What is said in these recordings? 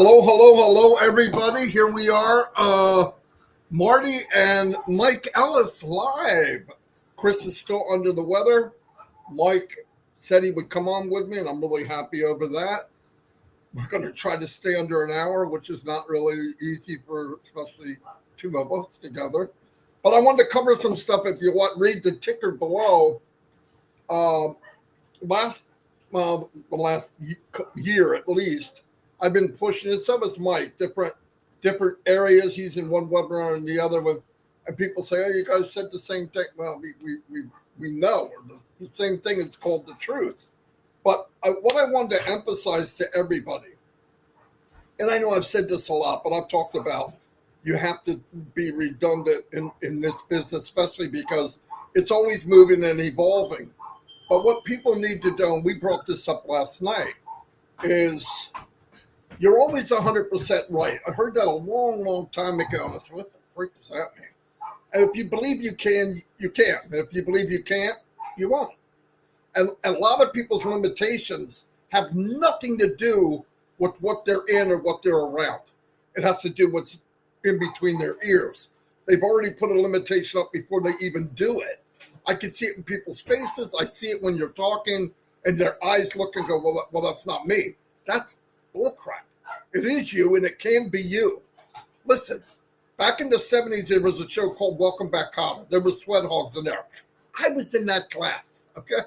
Hello, everybody. Here we are, Marty and Mike Ellis live. Chris is still under the weather. Mike said he would come on with me, and I'm really happy over that. We're going to try to stay under an hour, which is not really easy for especially two of us together. But I wanted to cover some stuff. If you want, read the ticker below. The last year at least, I've been pushing it. So has Mike. Different areas. He's in one webinar and the other one, and people say, "Oh, you guys said the same thing." Well, we know the same thing is called the truth. But what I wanted to emphasize to everybody, and I know I've said this a lot, but I've talked about you have to be redundant in this business, especially because it's always moving and evolving. But what people need to do, and we brought this up last night, is you're always 100% right. I heard that a long time ago, and I said, what the freak does that mean? And if you believe you can, you can. And if you believe you can't, you won't. And a lot of people's limitations have nothing to do with what they're in or what they're around. It has to do with what's in between their ears. They've already put a limitation up before they even do it. I can see it in people's faces. I see it when you're talking and their eyes look and go, well, that's not me. That's bullcrap. It is you, and it can be you. Listen, back in the 70s, there was a show called Welcome Back, Kotter. There were sweat hogs in there. I was in that class, okay?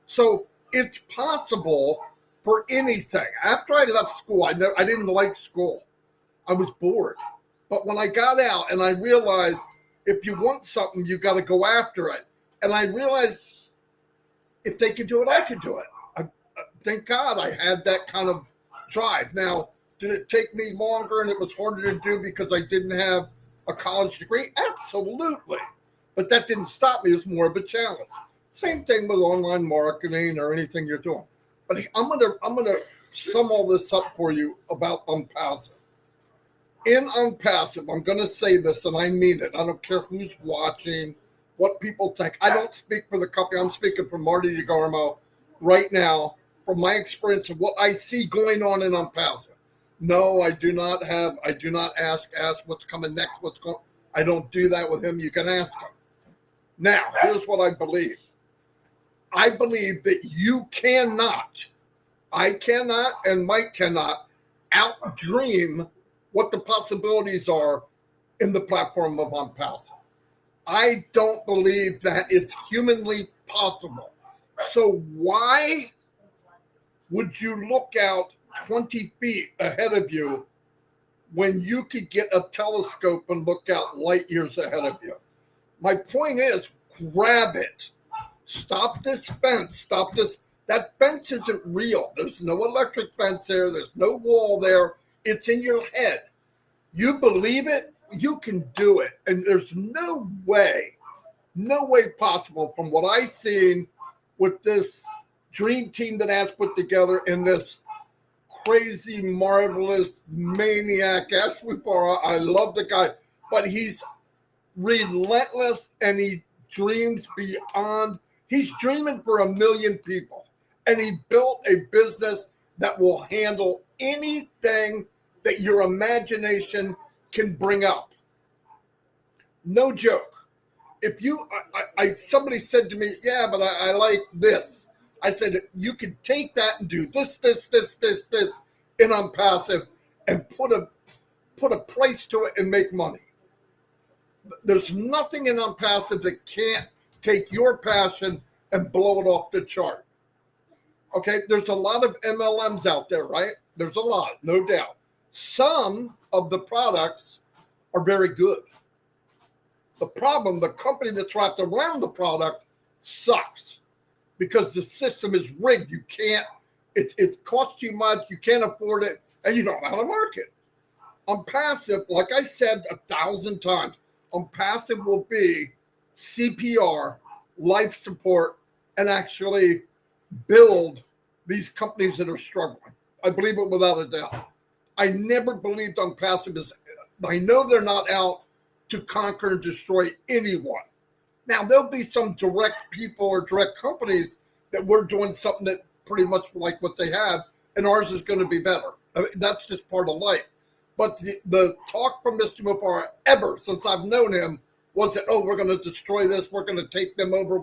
So it's possible for anything. After I left school, I didn't like school. I was bored. But when I got out and I realized if you want something, you got to go after it. And I realized if they could do it, I could do it. Thank God I had that kind of drive. Now, did it take me longer and it was harder to do because I didn't have a college degree? Absolutely. But that didn't stop me. It was more of a challenge. Same thing with online marketing or anything you're doing. But I'm gonna sum all this up for you about Onpassive. In Onpassive, I'm gonna say this, and I mean it. I don't care who's watching, what people think. I don't speak for the company. I'm speaking for Marty Degarmo right now from my experience of what I see going on in Onpassive. No, I do not ask what's coming next, I don't do that with him. You can ask him. Now, here's what I believe. I believe that I cannot, and Mike cannot outdream what the possibilities are in the platform of Onpassive. I don't believe that is humanly possible. So why would you look out 20 feet ahead of you when you could get a telescope and look out light years ahead of you? My point is, grab it. Stop this fence. Stop this. That fence isn't real. There's no electric fence there. There's no wall there. It's in your head. You believe it, you can do it. And there's no way possible from what I've seen with this dream team that has put together in this crazy, marvelous maniac, Ashwipara. I love the guy, but he's relentless and he dreams beyond. He's dreaming for 1 million people, and he built a business that will handle anything that your imagination can bring up. No joke. If you, somebody said to me, yeah, but I like this. I said, you could take that and do this in Onpassive and put a price to it and make money. There's nothing in Onpassive that can't take your passion and blow it off the chart. Okay, there's a lot of MLMs out there, right? There's a lot, no doubt. Some of the products are very good. The problem, the company that's wrapped around the product sucks because the system is rigged. You can't, it costs too much, you can't afford it, and you don't know how to market. Onpassive, like I said 1,000 times, Onpassive will be CPR, life support, and actually build these companies that are struggling. I believe it without a doubt. I never believed Onpassive is, I know they're not out to conquer and destroy anyone. Now, there'll be some direct people or direct companies that we're doing something that pretty much like what they have, and ours is going to be better. I mean, that's just part of life. But the talk from Mr. Mubarak ever since I've known him wasn't, oh, we're going to destroy this, we're going to take them over.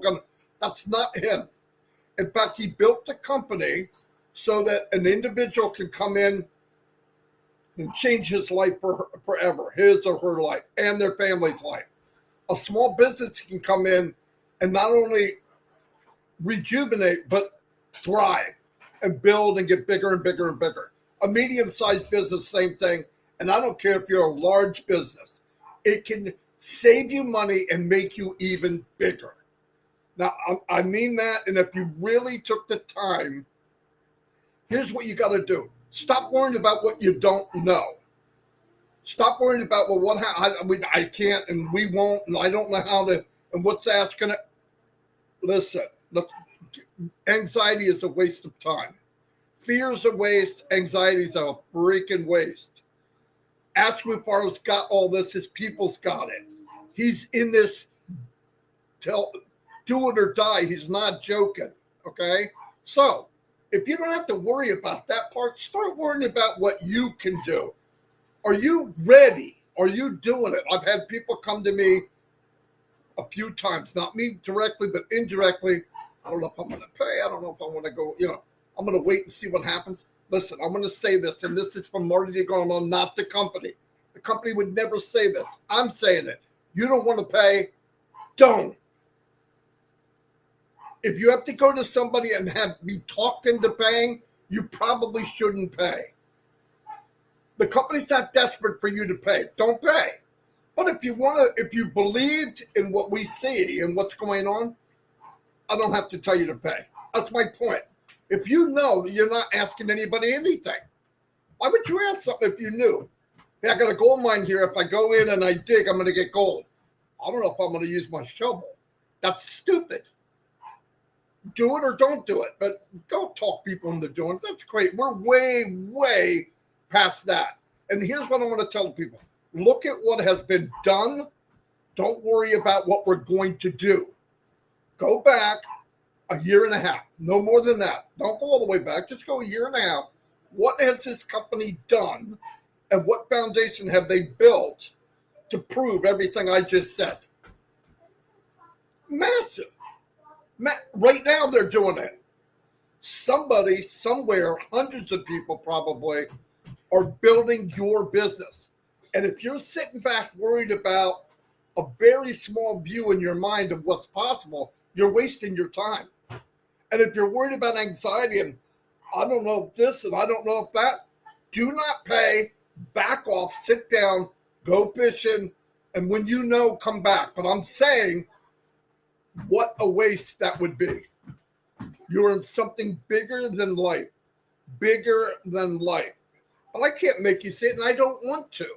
That's not him. In fact, he built the company so that an individual can come in and change his life forever, his or her life, and their family's life. A small business can come in and not only rejuvenate, but thrive and build and get bigger and bigger and bigger. A medium-sized business, same thing. And I don't care if you're a large business. It can save you money and make you even bigger. Now, I mean that. And if you really took the time, here's what you got to do. Stop worrying about what you don't know. Stop worrying about, well, I can't and we won't and I don't know how to, and what's asking it. Listen, anxiety is a waste of time. Fear is a waste. Anxiety is a freaking waste. Ashmupar's got all this. His people's got it. He's in this do it or die. He's not joking. Okay? So, if you don't have to worry about that part, start worrying about what you can do. Are you ready? Are you doing it? I've had people come to me a few times, not me directly, but indirectly. I don't know if I'm going to pay. I don't know if I want to go, I'm going to wait and see what happens. Listen, I'm going to say this, and this is from Marty Degarmo, not the company. The company would never say this. I'm saying it. You don't want to pay, don't. If you have to go to somebody and be talked into paying, you probably shouldn't pay. The company's not desperate for you to pay. Don't pay. But if you believed in what we see and what's going on, I don't have to tell you to pay. That's my point. If you know that you're not asking anybody anything, why would you ask something if you knew? Hey, I got a gold mine here. If I go in and I dig, I'm going to get gold. I don't know if I'm going to use my shovel. That's stupid. Do it or don't do it. But don't talk people into doing it. That's great. We're way, way past that. And here's what I want to tell people. Look at what has been done. Don't worry about what we're going to do. Go back a year and a half. No more than that. Don't go all the way back. Just go a year and a half. What has this company done? And what foundation have they built to prove everything I just said? Massive. Right now they're doing it. Somebody, somewhere, hundreds of people probably are building your business. And if you're sitting back worried about a very small view in your mind of what's possible, you're wasting your time. And if you're worried about anxiety and I don't know if this and I don't know if that, do not pay, back off, sit down, go fishing, and when you know, come back. But I'm saying, what a waste that would be. You're in something bigger than life. Bigger than life. But I can't make you say it, and I don't want to.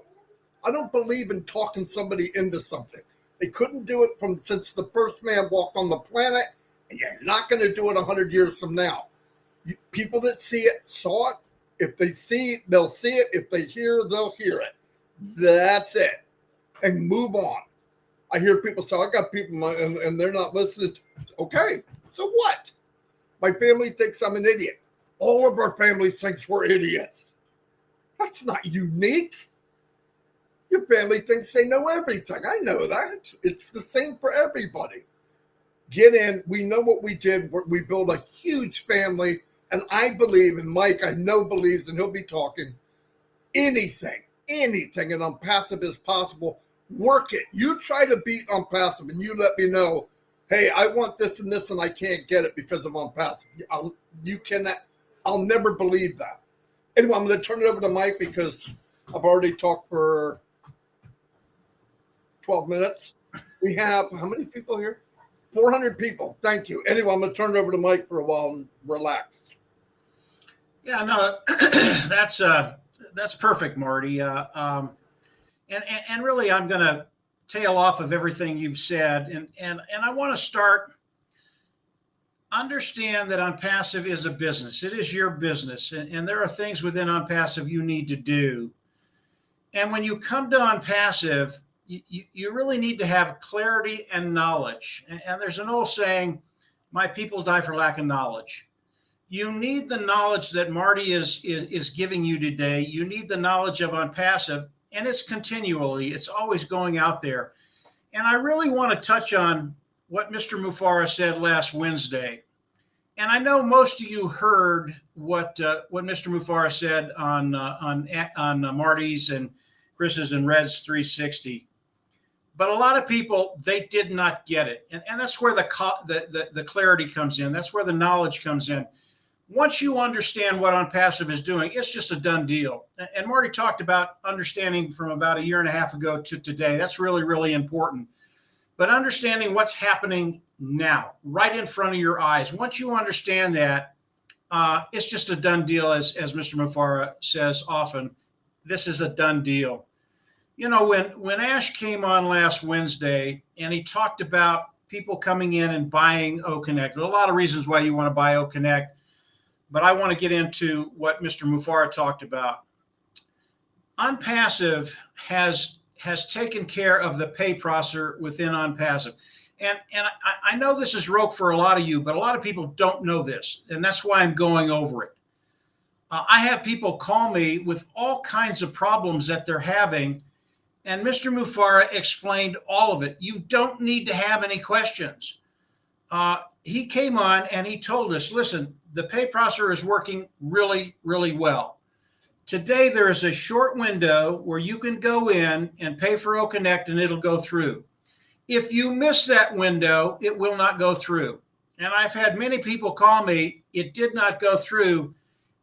I don't believe in talking somebody into something. They couldn't do it since the first man walked on the planet, and you're not going to do it 100 years from now. People that see it saw it. If they see it, they'll see it. If they hear, they'll hear it. That's it. And move on. I hear people say, I got people and they're not listening. Okay, so what? My family thinks I'm an idiot. All of our family thinks we're idiots. That's not unique. Your family thinks they know everything. I know that. It's the same for everybody. Get in. We know what we did. We built a huge family. And I believe, and Mike, I know believes, and he'll be talking, anything in Onpassive is possible. Work it. You try to beat Onpassive, and you let me know, hey, I want this and this, and I can't get it because of Onpassive. You cannot. I'll never believe that. Anyway, I'm going to turn it over to Mike because I've already talked for 12 minutes. We have, how many people here? 400 people. Thank you. Anyway, I'm going to turn it over to Mike for a while and relax. Yeah, no, that's perfect, Marty. And really, I'm going to tail off of everything you've said, and I want to start. Understand that Onpassive is a business. It is your business, and there are things within Onpassive you need to do. And when you come to Onpassive, you really need to have clarity and knowledge. And there's an old saying, "My people die for lack of knowledge." You need the knowledge that Marty is giving you today. You need the knowledge of Onpassive, and it's continually, it's always going out there. And I really want to touch on what Mr. Mufareh said last Wednesday. And I know most of you heard what Mr. Mufareh said on Marty's and Chris's and Red's 360. But a lot of people, they did not get it. And that's where the clarity comes in. That's where the knowledge comes in. Once you understand what Onpassive is doing, it's just a done deal. And Marty talked about understanding from about a year and a half ago to today. That's really, really important. But understanding what's happening now, right in front of your eyes. Once you understand that, it's just a done deal, as Mr. Mufareh says often. This is a done deal. You know, when Ash came on last Wednesday and he talked about people coming in and buying OConnect, there are a lot of reasons why you want to buy OConnect, but I want to get into what Mr. Mufareh talked about. Onpassive has taken care of the pay processor within Onpassive. And I know this is rote for a lot of you, but a lot of people don't know this, and that's why I'm going over it. I have people call me with all kinds of problems that they're having, and Mr. Mufareh explained all of it. You don't need to have any questions. He came on and he told us, listen, the pay processor is working really, really well. Today, there is a short window where you can go in and pay for OConnect and it'll go through. If you miss that window, it will not go through. And I've had many people call me, it did not go through,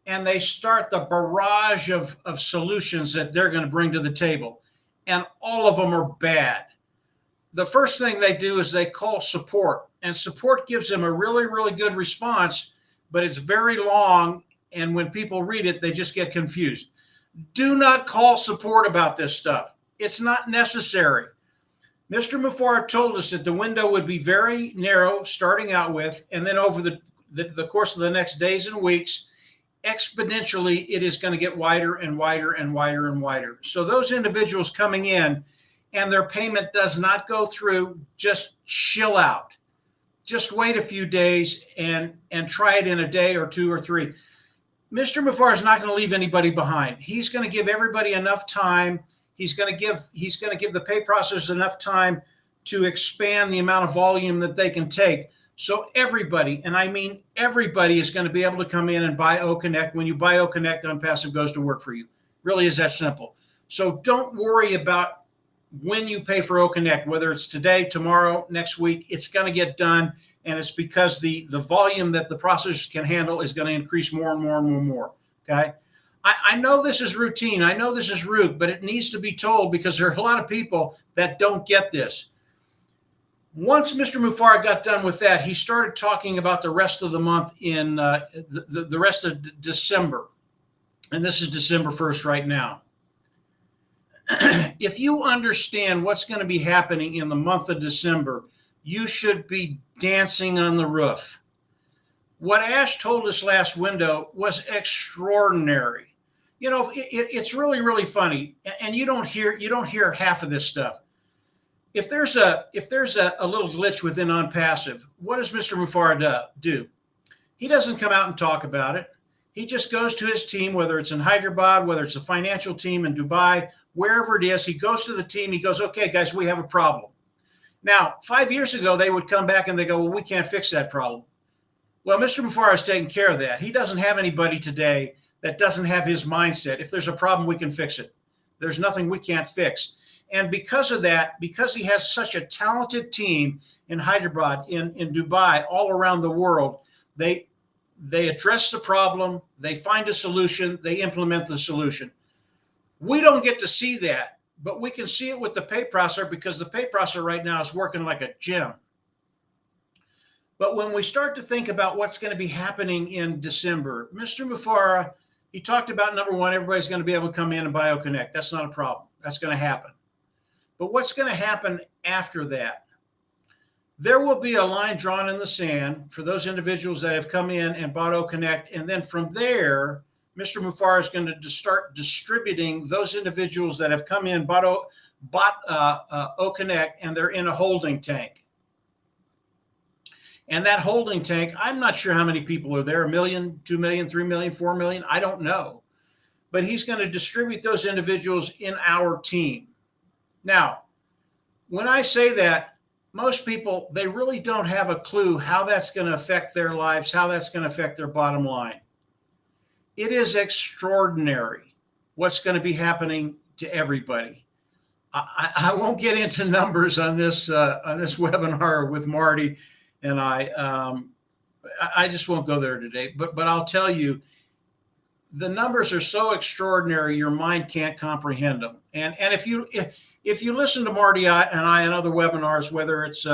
and they start the barrage of solutions that they're going to bring to the table. And all of them are bad. The first thing they do is they call support, and support gives them a really, really good response, but it's very long. And when people read it, they just get confused. Do not call support about this stuff. It's not necessary. Mr. Mufareh told us that the window would be very narrow starting out with, and then over the course of the next days and weeks, exponentially, it is going to get wider and wider and wider and wider. So those individuals coming in and their payment does not go through, just chill out. Just wait a few days and try it in a day or two or three. Mr. Mufareh is not going to leave anybody behind. He's going to give everybody enough time. He's going to give the pay processors enough time to expand the amount of volume that they can take. So everybody, and I mean everybody, is going to be able to come in and buy OConnect. When you buy OConnect, Onpassive goes to work for you. Really is that simple. So don't worry about when you pay for OConnect, whether it's today, tomorrow, next week. It's going to get done. And it's because the volume that the processors can handle is going to increase more and more and more and more. Okay. I know this is routine. I know this is rude, but it needs to be told because there are a lot of people that don't get this. Once Mr. Mufareh got done with that, he started talking about the rest of the month in the rest of December. And this is December 1st right now. If you understand what's going to be happening in the month of December, you should be dancing on the roof. What Ash told us last window was extraordinary. You know, it's really, really funny, and you don't hear half of this stuff. If there's a little glitch within Onpassive, what does Mr. Mufareh do? He doesn't come out and talk about it. He just goes to his team, whether it's in Hyderabad, whether it's a financial team in Dubai, wherever it is. He goes to the team. He goes, okay, guys, we have a problem. Now, 5 years ago, they would come back and they go, well, we can't fix that problem. Well, Mr. Mufareh is taking care of that. He doesn't have anybody today that doesn't have his mindset. If there's a problem, we can fix it. There's nothing we can't fix. And because of that, because he has such a talented team in Hyderabad, in Dubai, all around the world, they address the problem, they find a solution, they implement the solution. We don't get to see that, but we can see it with the pay processor because the pay processor right now is working like a gem. But when we start to think about what's going to be happening in December, Mr. Mufareh, he talked about, number one, everybody's going to be able to come in and buy OConnect. That's not a problem. That's going to happen. But what's going to happen after that? There will be a line drawn in the sand for those individuals that have come in and bought OConnect. And then from there, Mr. Mufareh is going to start distributing those individuals that have come in, bought OConnect, and they're in a holding tank. And that holding tank, I'm not sure how many people are there, 1 million, 2 million, 3 million, 4 million, I don't know. But he's going to distribute those individuals in our team. Now, when I say that, most people, they really don't have a clue how that's going to affect their lives, how that's going to affect their bottom line. It is extraordinary what's going to be happening to everybody. I won't get into numbers on this webinar with Marty, and I just won't go there today. But I'll tell you, the numbers are so extraordinary, your mind can't comprehend them. And if you listen to Marty and I in other webinars, whether it's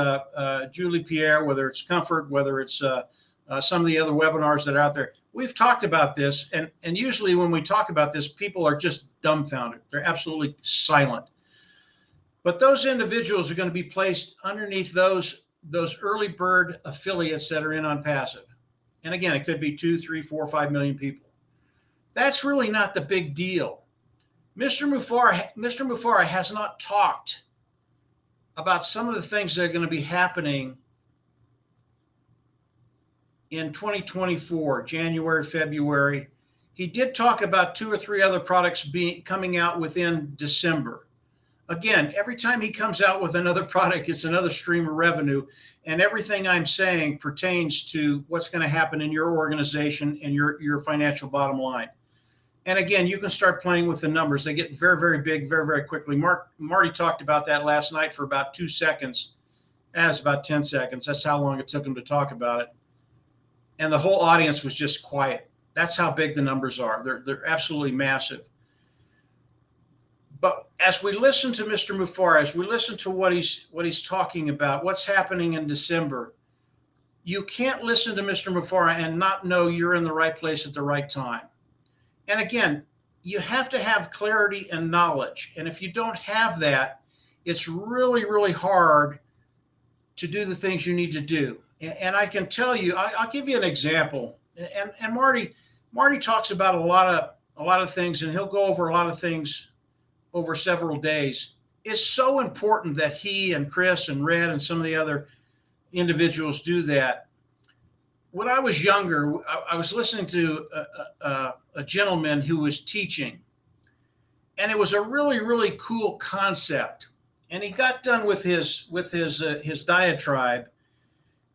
Julie Pierre, whether it's Comfort, whether it's some of the other webinars that are out there, we've talked about this. And usually when we talk about this, people are just dumbfounded. They're absolutely silent. But those individuals are going to be placed underneath those early bird affiliates that are in Onpassive. And again, it could be 2, 3, 4, 5 million people. That's really not the big deal. Mr. Mufara has not talked about some of the things that are going to be happening in 2024, January, February. He did talk about 2 or 3 other products coming out within December. Again, every time he comes out with another product, it's another stream of revenue. And everything I'm saying pertains to what's going to happen in your organization and your financial bottom line. And again, you can start playing with the numbers. They get very, very big, very, very quickly. Marty talked about that last night for about 2 seconds. That's about 10 seconds. That's how long it took him to talk about it. And the whole audience was just quiet. That's how big the numbers are. They're absolutely massive. But as we listen to Mr. Mufara, as we listen to what he's talking about, what's happening in December, you can't listen to Mr. Mufara and not know you're in the right place at the right time. And again, you have to have clarity and knowledge. And if you don't have that, it's really, really hard to do the things you need to do. And I can tell you, I'll give you an example. And Marty talks about a lot of things, and he'll go over a lot of things over several days. It's so important that he and Chris and Red and some of the other individuals do that. When I was younger, I was listening to a gentleman who was teaching, and it was a really, really cool concept. And he got done with his diatribe,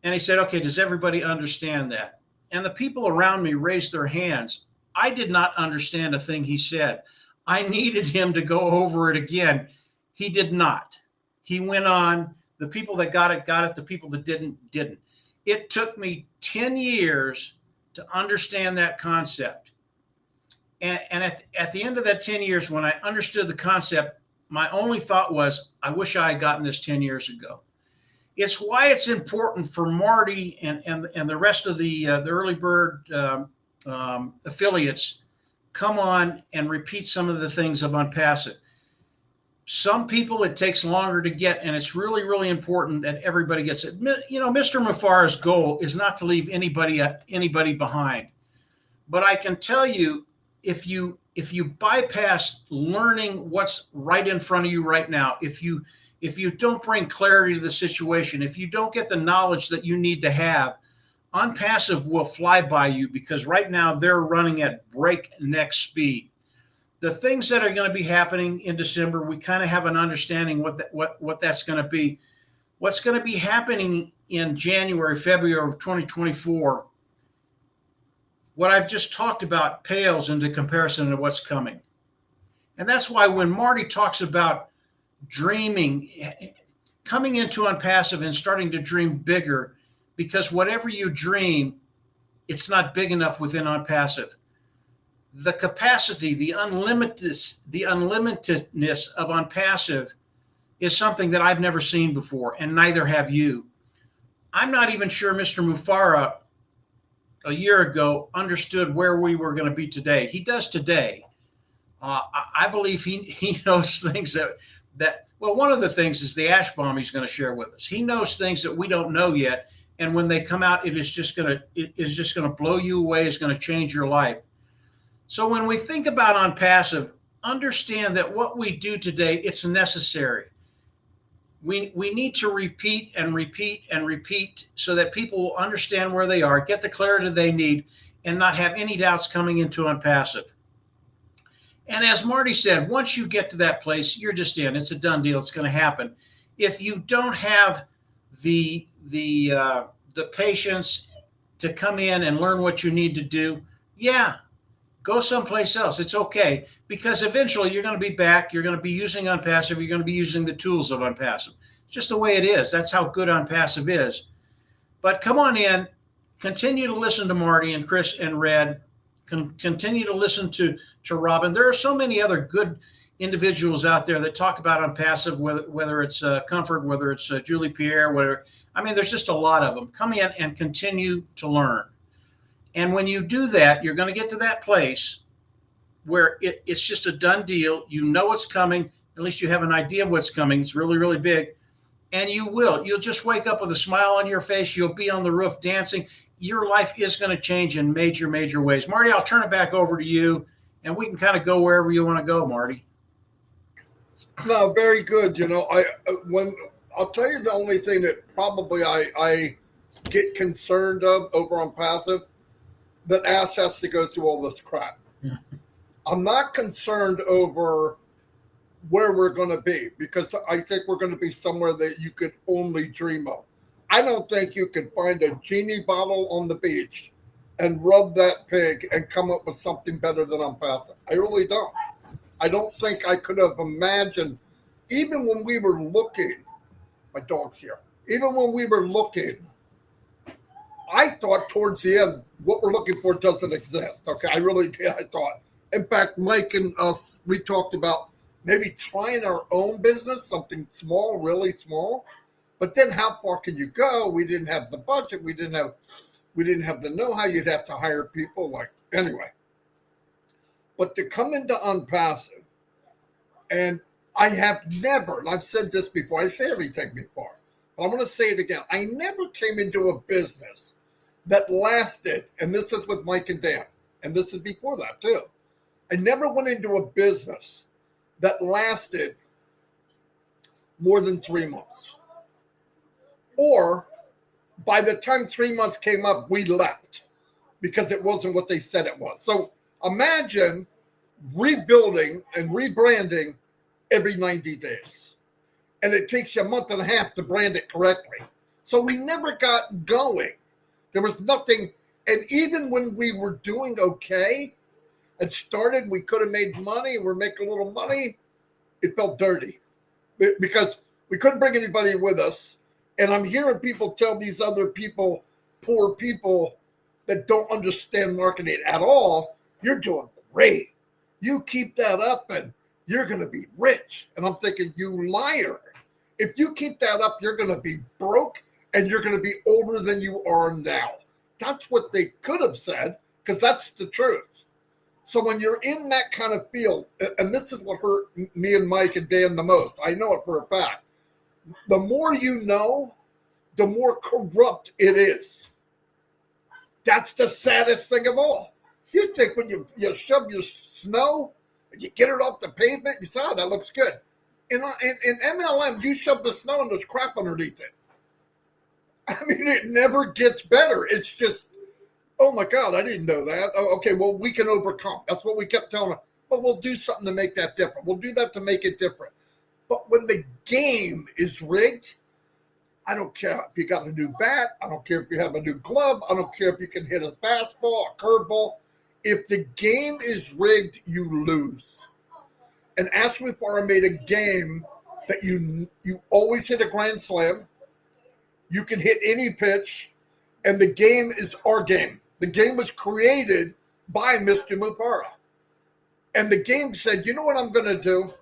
and he said, "Okay, does everybody understand that?" And the people around me raised their hands. I did not understand a thing he said. I needed him to go over it again. He did not. He went on. The people that got it, got it. The people that didn't. It took me 10 years to understand that concept. And at the end of that 10 years, when I understood the concept, my only thought was, I wish I had gotten this 10 years ago. It's why it's important for Marty and the rest of the early bird affiliates come on and repeat some of the things of Onpassive. Some people it takes longer to get, and it's really, really important that everybody gets it. You know, Mr. Mufara's goal is not to leave anybody behind. But I can tell you, if you bypass learning what's right in front of you right now, if you don't bring clarity to the situation, if you don't get the knowledge that you need to have, Onpassive will fly by you, because right now they're running at breakneck speed. The things that are going to be happening in December, we kind of have an understanding what that's going to be. What's going to be happening in January, February of 2024, what I've just talked about pales into comparison to what's coming. And that's why when Marty talks about dreaming, coming into Onpassive and starting to dream bigger, because whatever you dream, it's not big enough within Onpassive. The capacity, the unlimitedness of Onpassive is something that I've never seen before, and neither have you. I'm not even sure Mr. Mufara a year ago understood where we were going to be today. He does today. I believe he knows things that well, one of the things is the ash bomb he's going to share with us. He knows things that we don't know yet. And when they come out, it is just going to blow you away. It's going to change your life. So when we think about Onpassive, understand that what we do today, it's necessary. we need to repeat and repeat and repeat so that people will understand where they are, get the clarity they need, and not have any doubts coming into Onpassive. And as Marty said, once you get to that place, you're just in. It's a done deal. It's going to happen. If you don't have the patience to come in and learn what you need to do, yeah, go someplace else. It's okay, because eventually you're going to be back. You're going to be using Onpassive. You're going to be using the tools of Onpassive. It's just the way it is. That's how good Onpassive is. But come on in. Continue to listen to Marty and Chris and Red. Continue to listen to Robin. There are so many other good individuals out there that talk about Onpassive, whether it's Comfort, whether it's Julie Pierre, there's just a lot of them. Come in and continue to learn. And when you do that, you're going to get to that place where it's just a done deal. You know what's coming. At least you have an idea of what's coming. It's really, really big. And you'll just wake up with a smile on your face. You'll be on the roof dancing. Your life is going to change in major, major ways. Marty, I'll turn it back over to you, and we can kind of go wherever you want to go, Marty. No, very good. I'll tell you the only thing that probably I get concerned of over Onpassive, that ass has to go through all this crap. I'm not concerned over where we're going to be, because I think we're going to be somewhere that you could only dream of. I don't think you could find a genie bottle on the beach and rub that pig and come up with something better than Onpassive. I really don't. I don't think I could have imagined, even when we were looking, my dog's here, even when we were looking, I thought towards the end, what we're looking for doesn't exist. Okay, I really did. I thought. In fact, Mike and us, we talked about maybe trying our own business, something small, really small. But then how far can you go? We didn't have the budget. We didn't have the know-how. You'd have to hire people. Anyway. But to come into Onpassive, and I have never, and I've said this before, I say everything before, but I'm going to say it again. I never came into a business that lasted, and this is with Mike and Dan, and this is before that too. I never went into a business that lasted more than 3 months. Or by the time 3 months came up, we left because it wasn't what they said it was. So imagine rebuilding and rebranding every 90 days. And it takes you a month and a half to brand it correctly. So we never got going. There was nothing. And even when we were doing okay, it started, we could have made money, we're making a little money, it felt dirty because we couldn't bring anybody with us. And I'm hearing people tell these other people, poor people that don't understand marketing at all, you're doing great. You keep that up and you're going to be rich. And I'm thinking, you liar. If you keep that up, you're going to be broke and you're going to be older than you are now. That's what they could have said, because that's the truth. So when you're in that kind of field, and this is what hurt me and Mike and Dan the most, I know it for a fact. The more you know, the more corrupt it is. That's the saddest thing of all. You think when you shove your snow, you get it off the pavement, you say, oh, that looks good. In MLM, you shove the snow and there's crap underneath it. I mean, it never gets better. It's just, oh my God, I didn't know that. Oh, okay, well, we can overcome. That's what we kept telling them. But we'll do something to make that different. We'll do that to make it different. But when the game is rigged, I don't care if you got a new bat. I don't care if you have a new glove. I don't care if you can hit a fastball, a curveball. If the game is rigged, you lose. And Ashley Farr made a game that you always hit a grand slam. You can hit any pitch, and the game is our game. The game was created by Mr. Mufara. And the game said, you know what I'm going to do?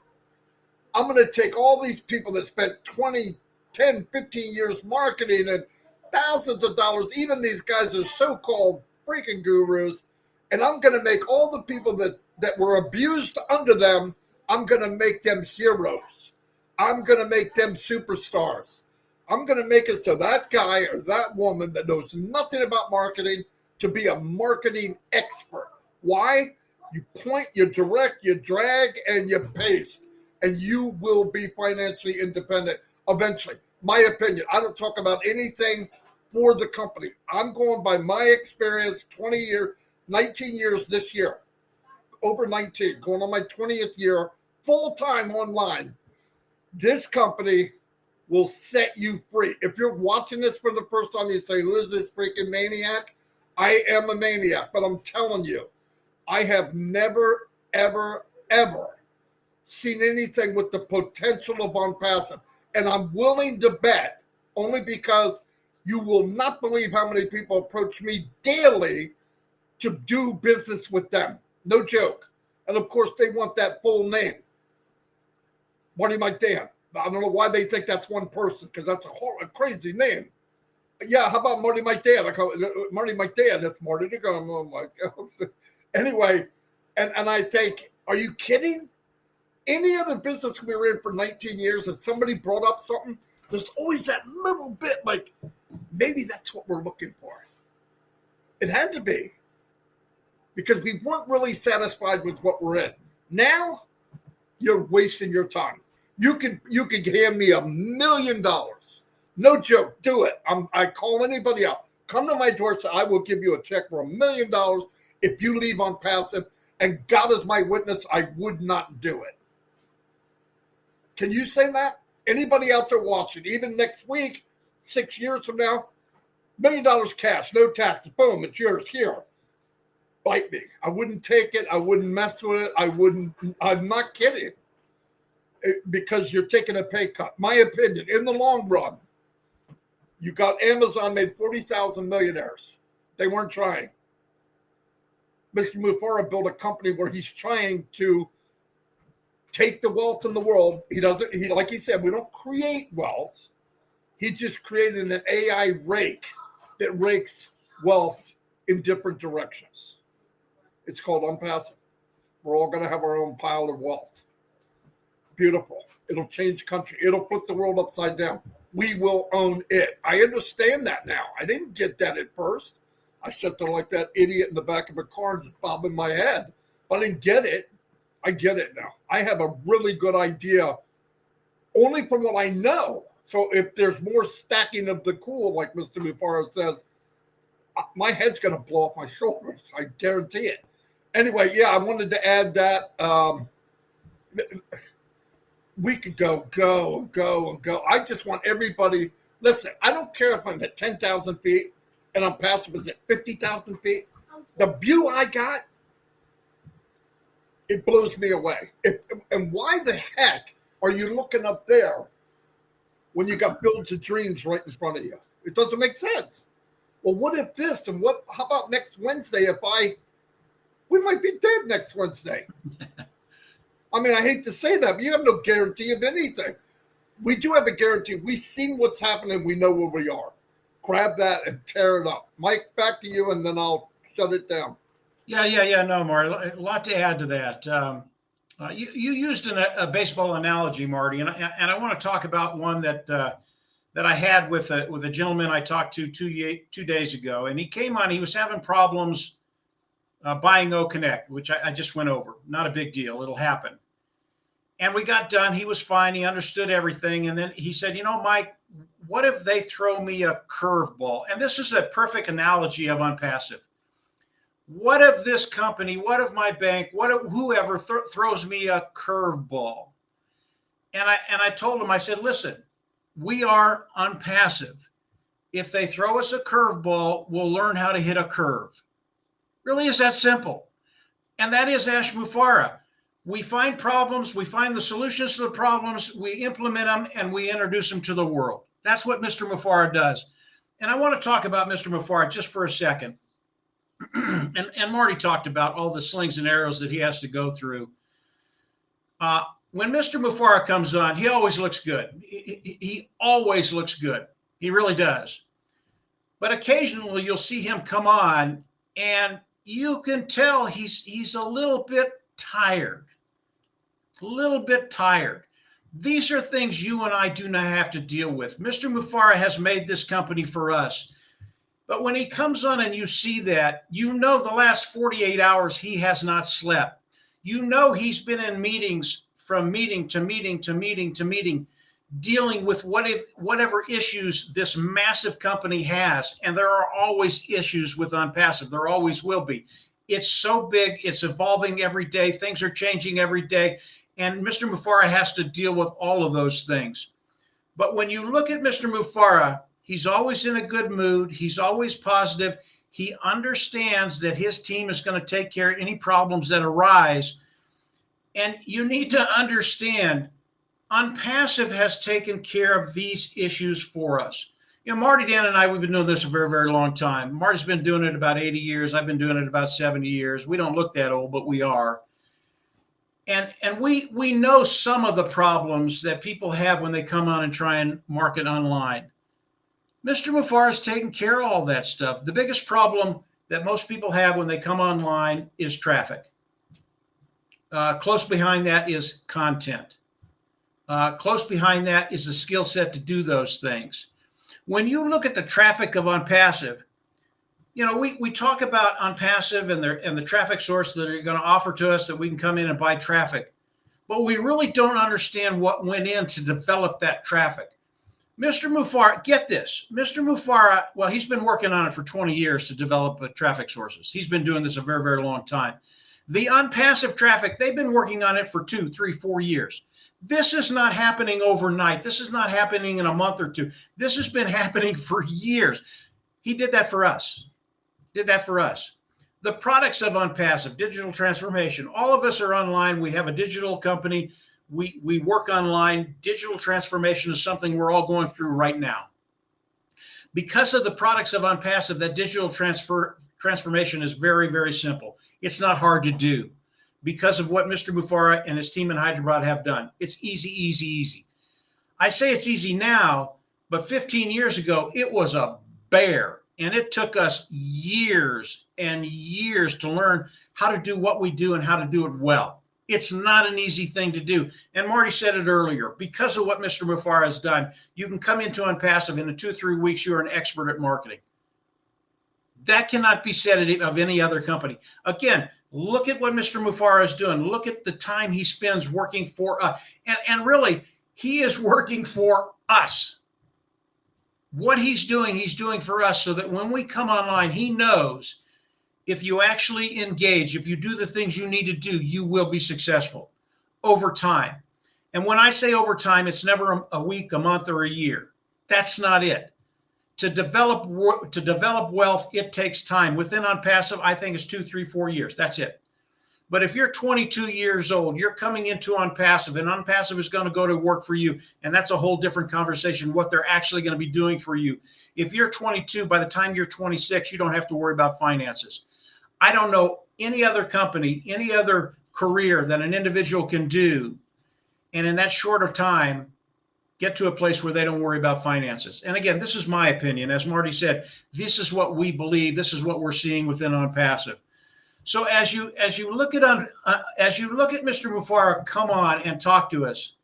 I'm going to take all these people that spent 20, 10, 15 years marketing and thousands of dollars, even these guys are so-called freaking gurus, and I'm going to make all the people that were abused under them, I'm going to make them heroes. I'm going to make them superstars. I'm going to make it so that guy or that woman that knows nothing about marketing to be a marketing expert. Why? You point, you direct, you drag, and you paste, and you will be financially independent. eventually. My opinion. I don't talk about anything for the company. I'm going by my experience, 20 years, 19 years this year, over 19, going on my 20th year, full-time online. This company will set you free. If you're watching this for the first time, you say, who is this freaking maniac? I am a maniac, but I'm telling you, I have never, ever, ever seen anything with the potential of Onpassive. And I'm willing to bet, only because you will not believe how many people approach me daily to do business with them. No joke. And of course, they want that full name. Marty Mike Dan. I don't know why they think that's one person, because that's a crazy name. Yeah, how about Marty Mike Dan? I call it Marty Mike Dan. That's Marty Degarmo. I'm like, anyway, and I think, are you kidding? Any other business we were in for 19 years, if somebody brought up something, there's always that little bit like, maybe that's what we're looking for. It had to be, because we weren't really satisfied with what we're in. Now, you're wasting your time. You could hand me $1 million. No joke. Do it. I call anybody up. Come to my door. So I will give you a check for $1 million if you leave Onpassive. And God is my witness, I would not do it. Can you say that? Anybody out there watching, even next week, 6 years from now, $1 million cash, no taxes. Boom, it's yours. Here. Bite me. I wouldn't take it. I wouldn't mess with it. I'm not kidding. Because you're taking a pay cut. My opinion, in the long run, you got Amazon made 40,000 millionaires. They weren't trying. Mr. Mufara built a company where he's trying to take the wealth in the world. Like he said, we don't create wealth. He just created an AI rake that rakes wealth in different directions. It's called Onpassive. We're all going to have our own pile of wealth. Beautiful. It'll change the country. It'll put the world upside down. We will own it. I understand that now. I didn't get that at first. I sat there like that idiot in the back of a car just bobbing my head. But I didn't get it. I get it now. I have a really good idea only from what I know. So if there's more stacking of the cool, like Mr. Mufara says, my head's going to blow off my shoulders. I guarantee it. Anyway, yeah, I wanted to add that. We could go. I just want everybody, listen, I don't care if I'm at 10,000 feet and Onpassive is at 50,000 feet. The view I got, it blows me away. And why the heck are you looking up there when you got Build Your Dreams right in front of you? It doesn't make sense. Well, what if this, and how about next Wednesday we might be dead next Wednesday. I mean, I hate to say that, but you have no guarantee of anything. We do have a guarantee. We've seen what's happening. We know where we are. Grab that and tear it up. Mike, back to you, and then I'll shut it down. Yeah. No, Marty, a lot to add to that. You used a baseball analogy, Marty, and I want to talk about one that I had with a gentleman I talked to 2 days ago, and he came on. He was having problems buying O Connect, which I just went over. Not a big deal. It'll happen. And we got done. He was fine. He understood everything. And then he said, Mike, what if they throw me a curveball? And this is a perfect analogy of Onpassive. What if this company, what if my bank, what if whoever throws me a curveball? And I told him, I said, listen, we are Onpassive. If they throw us a curveball, we'll learn how to hit a curve. Really is that simple. And that is Ash Mufara. We find problems, we find the solutions to the problems, we implement them, and we introduce them to the world. That's what Mr. Mufara does. And I want to talk about Mr. Mufara just for a second. and Marty talked about all the slings and arrows that he has to go through. When Mr. Mufara comes on, he always looks good. He always looks good. He really does. But occasionally you'll see him come on and you can tell he's a little bit tired. These are things you and I do not have to deal with. Mr. Mufara has made this company for us. But when he comes on and you see that, the last 48 hours he has not slept. He's been in meetings from meeting to meeting to meeting to meeting. dealing with whatever issues this massive company has. And there are always issues with Onpassive. There always will be. It's so big. It's evolving every day. Things are changing every day. And Mr. Mufareh has to deal with all of those things. But when you look at Mr. Mufareh, he's always in a good mood. He's always positive. He understands that his team is going to take care of any problems that arise. And you need to understand, Onpassive has taken care of these issues for us. You know, Marty, Dan, and I, we've been doing this a very, very long time. Marty's been doing it about 80 years. I've been doing it about 70 years. We don't look that old, but we are. And we know some of the problems that people have when they come on and try and market online. Mr. Mufareh has taken care of all that stuff. The biggest problem that most people have when they come online is traffic. Close behind that is content. Close behind that is the skill set to do those things. When you look at the traffic of Onpassive, you know, we talk about Onpassive and the traffic source that are going to offer to us that we can come in and buy traffic. But we really don't understand what went in to develop that traffic. Mr. Mufareh, get this. Mr. Mufareh, well, he's been working on it for 20 years to develop traffic sources. He's been doing this a very, very long time. The Onpassive traffic, they've been working on it for 2, 3, 4 years. This is not happening overnight. This is not happening in a month or two. This has been happening for years. He did that for us. The products of Onpassive, digital transformation, all of us are online. We have a digital company. We work online. Digital transformation is something we're all going through right now. Because of the products of Onpassive, that digital transformation is very, very simple. It's not hard to do because of what Mr. Mufareh and his team in Hyderabad have done. It's easy, easy, easy. I say it's easy now, but 15 years ago, it was a bear. And it took us years and years to learn how to do what we do and how to do it well. It's not an easy thing to do. And Marty said it earlier, because of what Mr. Mufareh has done, you can come into Onpassive in 2 or 3 weeks, you're an expert at marketing. That cannot be said of any other company. Again, look at what Mr. Mufareh is doing. Look at the time he spends working for us. And really, he is working for us. What he's doing for us so that when we come online, he knows if you actually engage, if you do the things you need to do, you will be successful over time. And when I say over time, it's never a week, a month, or a year. That's not it. To develop wealth, it takes time. Within Onpassive, I think it's 2, 3, 4 years. That's it. But if you're 22 years old, you're coming into Onpassive, and Onpassive is going to go to work for you. And that's a whole different conversation, what they're actually going to be doing for you. If you're 22, by the time you're 26, you don't have to worry about finances. I don't know any other company, any other career that an individual can do, and in that short of time, get to a place where they don't worry about finances. And again, this is my opinion. As Marty said, this is what we believe. This is what we're seeing within Onpassive. So as you look at Mr. Mufareh come on and talk to us,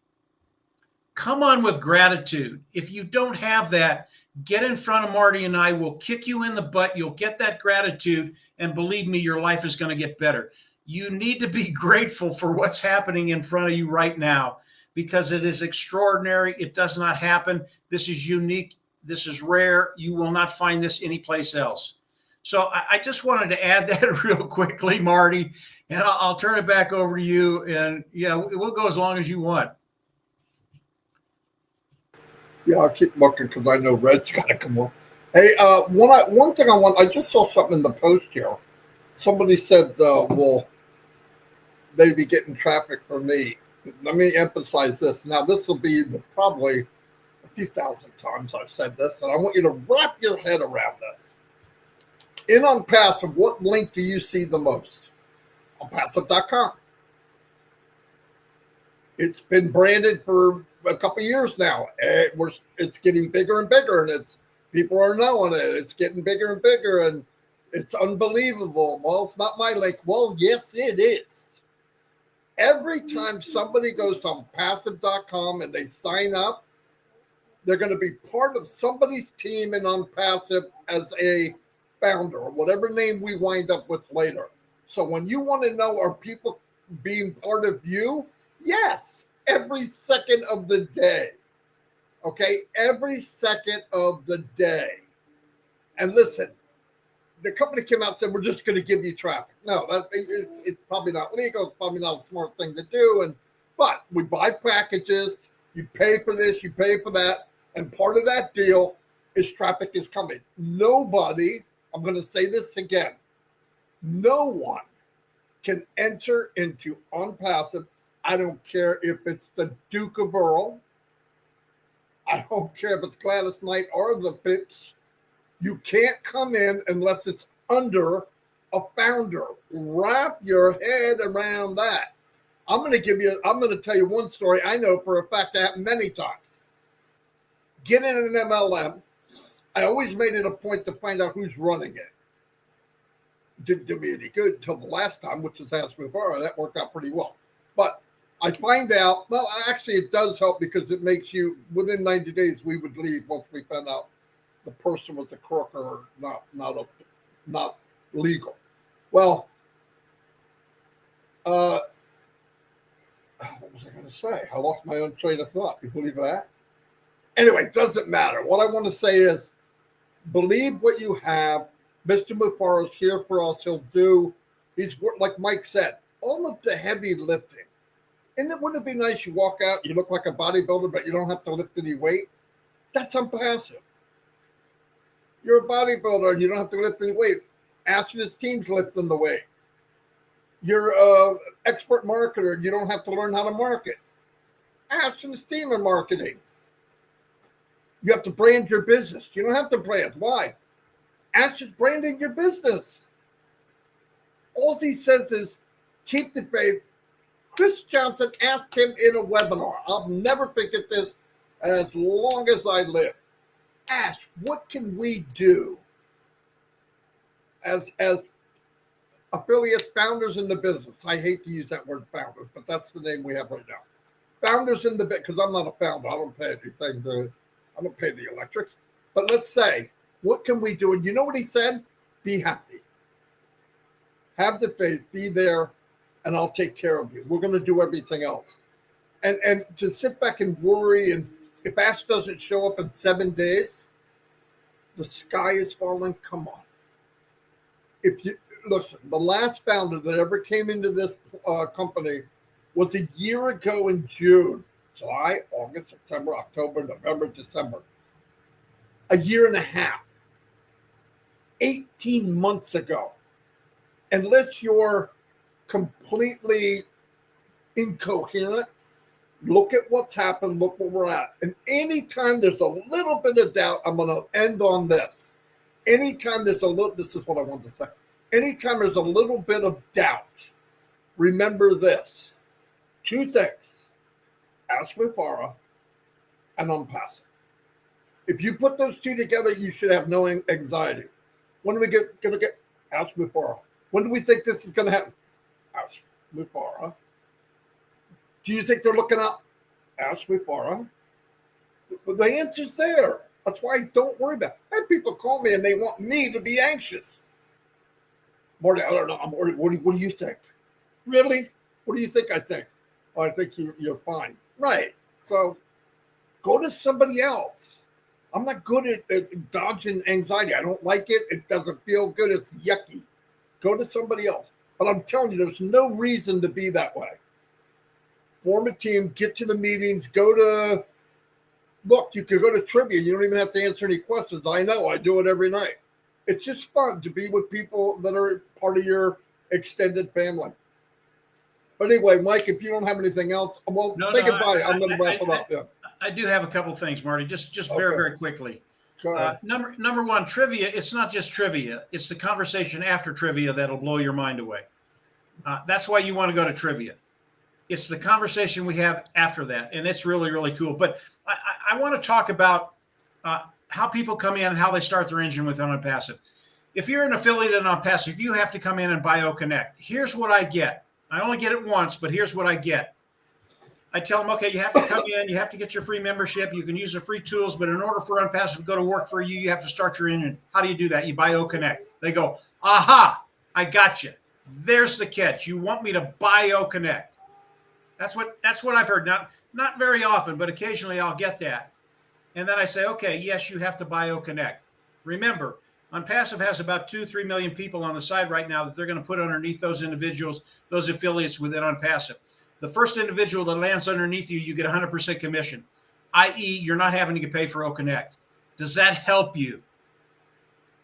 come on with gratitude. If you don't have that, get in front of Marty and I. Will kick you in the butt. You'll get that gratitude, and believe me, your life is going to get better. You need to be grateful for what's happening in front of you right now, because it is extraordinary. It does not happen. This is unique. This is rare. You will not find this anyplace else. So I just wanted to add that real quickly, Marty, and I'll turn it back over to you. And yeah, we'll go as long as you want. Yeah, I'll keep looking because I know Red's got to come on. Hey, one thing I just saw something in the post here. Somebody said, well, they'd be getting traffic from me. Let me emphasize this. Now, this will be probably a few thousand times I've said this, and I want you to wrap your head around this. In Onpassive, what link do you see the most? Onpassive.com. It's been branded for a couple of years now. It's getting bigger and bigger, and people are knowing it. It's getting bigger and bigger, and it's unbelievable. Well, it's not my link. Well, yes, it is. Every time somebody goes to Onpassive.com and they sign up, they're going to be part of somebody's team in Onpassive as a founder, or whatever name we wind up with later. So when you want to know, are people being part of you? Yes, every second of the day. Okay, every second of the day. And listen, the company came out and said, we're just going to give you traffic. No, it's probably not legal. It's probably not a smart thing to do. But we buy packages. You pay for this, you pay for that. And part of that deal is traffic is coming. Nobody, I'm going to say this again, no one can enter into Onpassive. I don't care if it's the Duke of Earl. I don't care if it's Gladys Knight or the Pips. You can't come in unless it's under a founder. Wrap your head around that. I'm going to tell you one story I know for a fact that happened many times. Get in an MLM. I always made it a point to find out who's running it. Didn't do me any good until the last time, which was Ask Mahfuz. That worked out pretty well. But I find out, well, actually it does help because it makes you, within 90 days, we would leave once we found out the person was a crook or not legal. Well, what was I going to say? I lost my own train of thought. You believe that? Anyway, doesn't matter. What I want to say is, believe what you have. Mr. Mahfuz is here for us. He's like Mike said, all of the heavy lifting. And wouldn't it be nice you walk out, you look like a bodybuilder, but you don't have to lift any weight? That's Onpassive. You're a bodybuilder and you don't have to lift any weight. Ashton's team's lifting the weight. You're an expert marketer and you don't have to learn how to market. Ashton's team are marketing. You have to brand your business. You don't have to brand. Why? Ashton's branding your business. All he says is keep the faith. Chris Johnson asked him in a webinar. I'll never forget this as long as I live. Ash, what can we do as affiliates, founders in the business? I hate to use that word founders, but that's the name we have right now. Founders in the bit, because I'm not a founder. I don't pay anything. I don't pay the electric. But let's say, what can we do? And you know what he said? Be happy. Have the faith. Be there, and I'll take care of you. We're going to do everything else. And to sit back and worry, and if Ash doesn't show up in 7 days, the sky is falling. Come on. If you listen, the last founder that ever came into this company was a year ago in June. July, August, September, October, November, December. A year and a half. 18 months ago. Unless you're completely incoherent, look at what's happened, look where we're at. And anytime there's a little bit of doubt, I'm going to end on this. Anytime there's this is what I wanted to say. Anytime there's a little bit of doubt, remember this. 2 things. Ask Mahfuz and Onpassive. If you put those 2 together, you should have no anxiety. When are we going to get Ask Mahfuz? When do we think this is going to happen? Ask Mahfuz. Do you think they're looking up? Ask Mahfuz. Well, the answer's there. That's why don't worry about it. I have people call me and they want me to be anxious. Marty, I don't know. I'm worried. What do you think? Really? What do you think I think? Well, I think you're fine. Right. So go to somebody else. I'm not good at dodging anxiety. I don't like it. It doesn't feel good. It's yucky. Go to somebody else. But I'm telling you, there's no reason to be that way. Form a team, get to the meetings, look, you could go to trivia. You don't even have to answer any questions. I know, I do it every night. It's just fun to be with people that are part of your extended family. But anyway, Mike, if you don't have anything else, say goodbye. I'm going to wrap it up then. I do have a couple of things, Marty, just very, very quickly. Number one, trivia, it's not just trivia. It's the conversation after trivia that'll blow your mind away. That's why you want to go to trivia. It's the conversation we have after that, and it's really, really cool. But I want to talk about how people come in and how they start their engine with Onpassive. If you're an affiliate in Onpassive, you have to come in and BioConnect. Here's what I get. I only get it once, but here's what I get. I tell them, okay, you have to come in, you have to get your free membership, you can use the free tools, but in order for Onpassive to go to work for you, you have to start your engine. How do you do that? You BioConnect. They go, aha, I got you. There's the catch. You want me to BioConnect. That's what I've heard. Not very often, but occasionally I'll get that. And then I say, okay, yes, you have to buy OConnect. Remember, Onpassive has about 2-3 million people on the side right now that they're going to put underneath those individuals, those affiliates within Onpassive. The first individual that lands underneath you, you get 100% commission, i.e., you're not having to get paid for OConnect. Does that help you?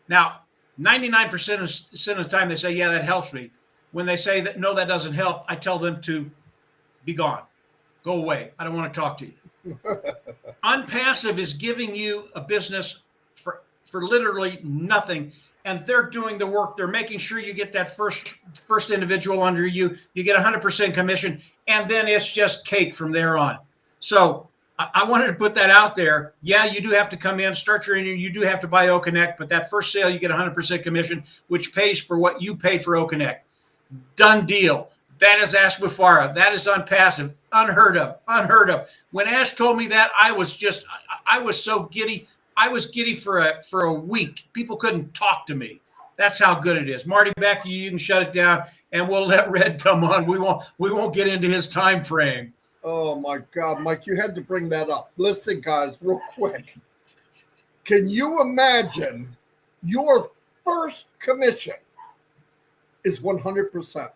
Now, 99% of the time they say, yeah, that helps me. When they say that, no, that doesn't help, I tell them to be gone. Go away. I don't want to talk to you. Onpassive is giving you a business for literally nothing, and they're doing the work. They're making sure you get that first individual under you. You get 100% commission, and then it's just cake from there on. So I wanted to put that out there. Yeah, you do have to come in, start your interview. You do have to buy OConnect, but that first sale, you get 100% commission, which pays for what you pay for OConnect. Done deal. That is Ash Mufara. That is Onpassive. Unheard of. Unheard of. When Ash told me that, I was so giddy. I was giddy for a week. People couldn't talk to me. That's how good it is. Marty, back to you. You can shut it down, and we'll let Red come on. We won't get into his time frame. Oh my God, Mike, you had to bring that up. Listen, guys, real quick. Can you imagine your first commission is 100%?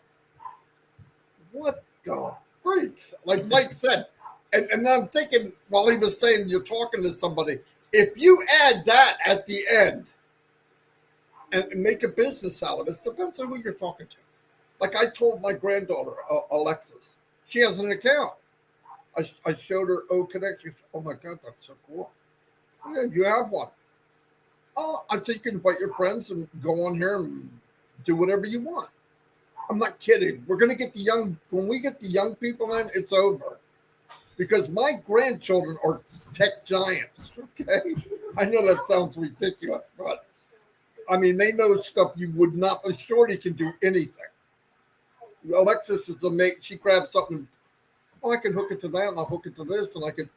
What the freak? Like Mike said, and I'm thinking while he was saying you're talking to somebody, if you add that at the end and make a business out of it, it depends on who you're talking to. Like I told my granddaughter, Alexis, she has an account. I showed her OConnect. She said, oh my God, that's so cool. Yeah, you have one. Oh, I think you can invite your friends and go on here and do whatever you want. I'm not kidding. We're going to get when we get the young people in, it's over. Because my grandchildren are tech giants, okay? I know that sounds ridiculous, but I mean, they know stuff you would not, a shorty can do anything. Alexis is amazing. She grabs something, oh, I can hook it to that, and I'll hook it to this, and I can,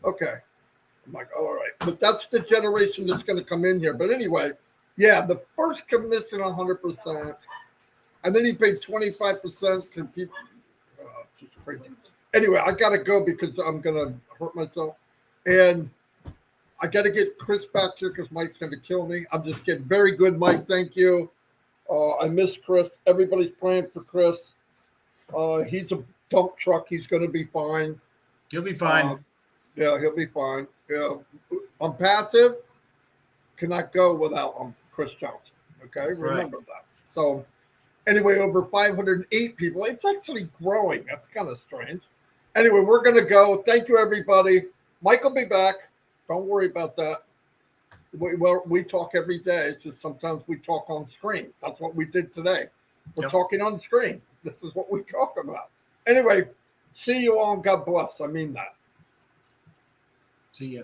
okay. I'm like, all right. But that's the generation that's going to come in here. But anyway, yeah, the first commission 100%. And then he paid 25% to people. Oh, it's just crazy. Anyway, I got to go because I'm going to hurt myself. And I got to get Chris back here because Mike's going to kill me. I'm just kidding. Very good, Mike. Thank you. I miss Chris. Everybody's praying for Chris. He's a dump truck. He's going to be fine. He'll be fine. Yeah, he'll be fine. Yeah. Onpassive cannot go without Chris Johnson. Okay, That's remember right. that. So anyway, over 508 people. It's actually growing. That's kind of strange. Anyway, we're going to go. Thank you, everybody. Mike will be back. Don't worry about that. We talk every day. It's just sometimes we talk on screen. That's what we did today. We're talking on screen. This is what we talk about. Anyway, see you all. God bless. I mean that. See ya.